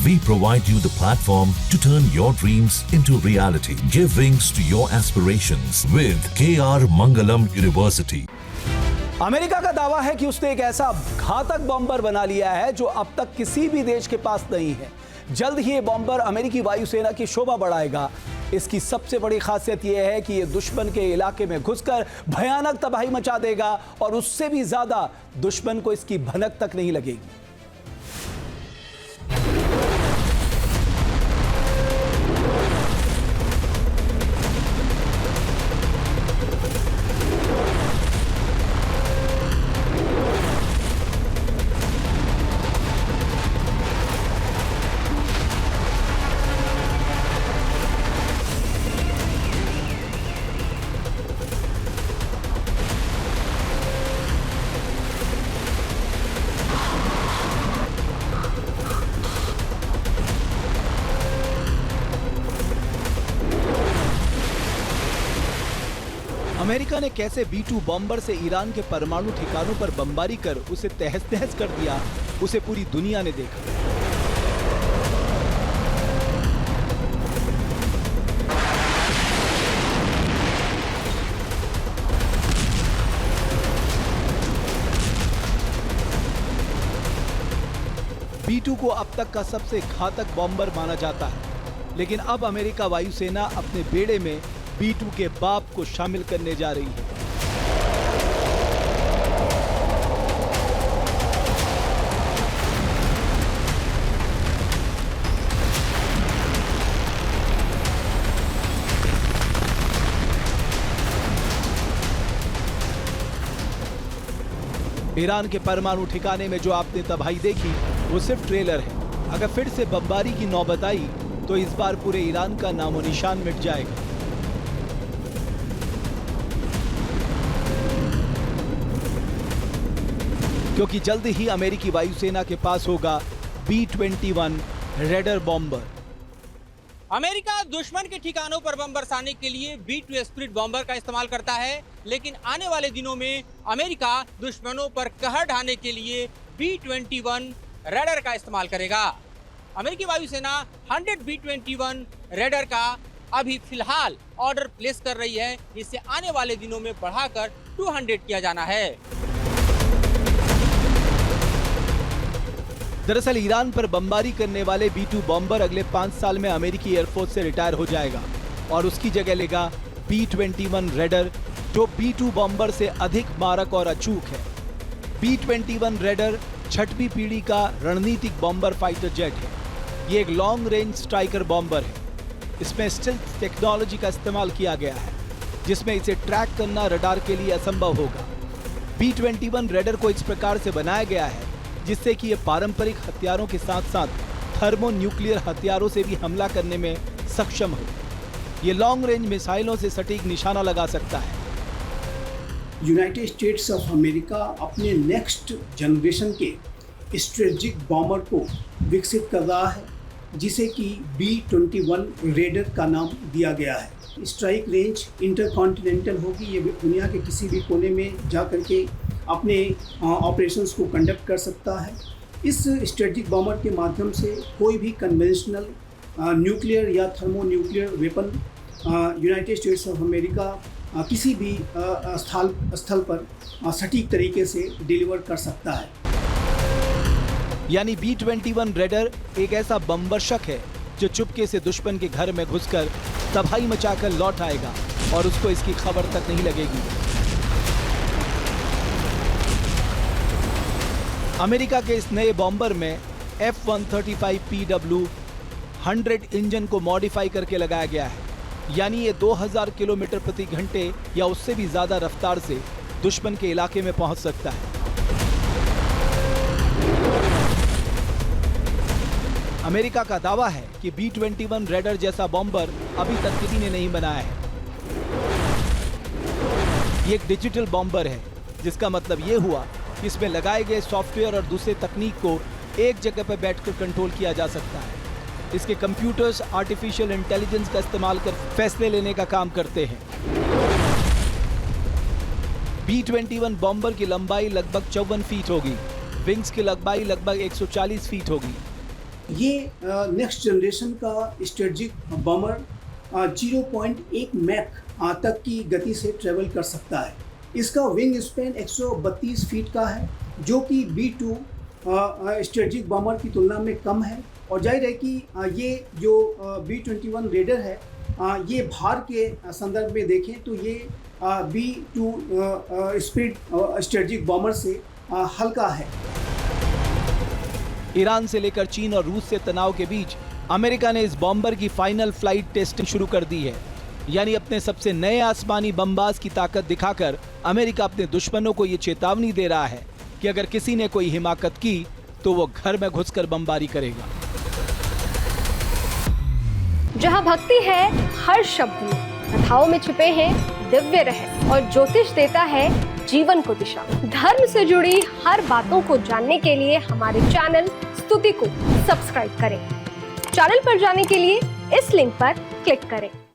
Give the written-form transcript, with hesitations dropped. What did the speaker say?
We provide you the platform to turn your dreams into reality. Give wings to your aspirations with KR Mangalam University. America का दावा है कि उसने एक ऐसा घातक बॉम्बर बना लिया है जो अब तक किसी भी देश के पास नहीं है। जल्द ही ये बॉम्बर अमेरिकी वायुसेना की शोभा बढ़ाएगा। इसकी सबसे बड़ी खासियत यह है कि ये दुश्मन के इलाके में घुसकर भयानक तबाही मचा देगा और उससे भी ज्यादा दुश्मन को इसकी भनक तक नहीं लगेगी। अमेरिका ने कैसे B-2 बॉम्बर से ईरान के परमाणु ठिकानों पर बमबारी कर उसे तहस नहस कर दिया, उसे पूरी दुनिया ने देखा। B-2 को अब तक का सबसे घातक बॉम्बर माना जाता है, लेकिन अब अमेरिका वायुसेना अपने बेड़े में B-2 के बाप को शामिल करने जा रही है। ईरान के परमाणु ठिकाने में जो आपने तबाही देखी वो सिर्फ ट्रेलर है। अगर फिर से बमबारी की नौबत आई तो इस बार पूरे ईरान का नामो निशान मिट जाएगा। क्योंकि जल्द ही अमेरिकी वायुसेना के पास होगा B-21 रेडर बॉम्बर। अमेरिका दुश्मन के ठिकानों पर बम बरसाने के लिए B-2 स्पिरिट बॉम्बर का इस्तेमाल करता है, लेकिन आने वाले दिनों में अमेरिका दुश्मनों पर कहर ढाने के लिए B-21 रेडर का इस्तेमाल करेगा। अमेरिकी वायुसेना 100 B-21 रेडर का अभी फिलहाल ऑर्डर प्लेस कर रही है, जिसे आने वाले दिनों में बढ़ाकर 200 किया जाना है। दरअसल ईरान पर बमबारी करने वाले B-2 बॉम्बर अगले 5 साल में अमेरिकी एयरफोर्स से रिटायर हो जाएगा और उसकी जगह लेगा B-21 रेडर, जो B-2 बॉम्बर से अधिक मारक और अचूक है। B-21 रेडर 6वीं पीढ़ी का रणनीतिक बॉम्बर फाइटर जेट है। ये एक लॉन्ग रेंज स्ट्राइकर बॉम्बर है। इसमें स्टिल्थ टेक्नोलॉजी का इस्तेमाल किया गया है, जिसमें इसे ट्रैक करना रडार के लिए असंभव होगा। B-21 रेडर को इस प्रकार से बनाया गया है जिससे कि ये पारंपरिक हथियारों के साथ साथ थर्मो न्यूक्लियर हथियारों से भी हमला करने में सक्षम हो। ये लॉन्ग रेंज मिसाइलों से सटीक निशाना लगा सकता है। यूनाइटेड स्टेट्स ऑफ अमेरिका अपने नेक्स्ट जनरेशन के स्ट्रेटेजिक बॉम्बर को विकसित कर रहा है, जिसे कि B-21 रेडर का नाम दिया गया है। स्ट्राइक रेंज इंटरकॉन्टिनेंटल होगी। ये दुनिया के किसी भी कोने में जा कर के अपने ऑपरेशंस को कंडक्ट कर सकता है। इस स्ट्रेटेजिक बॉम्बर के माध्यम से कोई भी कन्वेंशनल न्यूक्लियर या thermo nuclear weapon United states of America किसी भी स्थल पर सटीक तरीके से डिलीवर कर सकता है। यानी B-21 रेडर एक ऐसा बमबर्षक है जो चुपके से दुश्मन के घर में घुसकर तबाही मचाकर लौट आएगा और उसको इसकी खबर तक नहीं लगेगी। अमेरिका के इस नए बॉम्बर में F-135PW 100 इंजन को मॉडिफाई करके लगाया गया है, यानी ये 2000 किलोमीटर प्रति घंटे या उससे भी ज्यादा रफ्तार से दुश्मन के इलाके में पहुंच सकता है। अमेरिका का दावा है कि B-21 रेडर जैसा बॉम्बर अभी तक किसी ने नहीं बनाया है। ये एक डिजिटल बॉम्बर है, जिसका मतलब ये हुआ कि इसमें लगाए गए सॉफ्टवेयर और दूसरे तकनीक को एक जगह पर बैठकर कंट्रोल किया जा सकता है। इसके कंप्यूटर्स आर्टिफिशियल इंटेलिजेंस का इस्तेमाल कर फैसले लेने का काम करते हैं। B-21 बॉम्बर की लंबाई लगभग 54 फीट होगी। विंग्स की लंबाई लगभग 140 फीट होगी। ये नेक्स्ट जनरेशन का स्ट्रेटजिक बॉम्बर 0.1 मैक तक की गति से ट्रेवल कर सकता है। इसका विंग स्पैन 132 फीट का है, जो कि B2 स्ट्रेटजिक बॉम्बर की तुलना में कम है। और जाहिर है कि ये जो B-21 रेडर है, ये भार के संदर्भ में देखें तो ये B2 स्पीड स्ट्रेटजिक बॉम्बर से हल्का है। ईरान से लेकर चीन और रूस से तनाव के बीच अमेरिका ने इस बॉम्बर की फाइनल फ्लाइट टेस्टिंग शुरू कर दी है। यानी अपने सबसे नए आसमानी बमबाज की ताकत दिखाकर अमेरिका अपने दुश्मनों को ये चेतावनी दे रहा है कि अगर किसी ने कोई हिमाकत की तो वो घर में घुसकर बमबारी करेगा। जहां भक्ति है हर शब्द में, कथाओं में छुपे हैं दिव्य रहस्य और ज्योतिष देता है जीवन को दिशा। धर्म से जुड़ी हर बातों को जानने के लिए हमारे चैनल स्तुति को सब्सक्राइब करें। चैनल पर जाने के लिए इस लिंक पर क्लिक करें।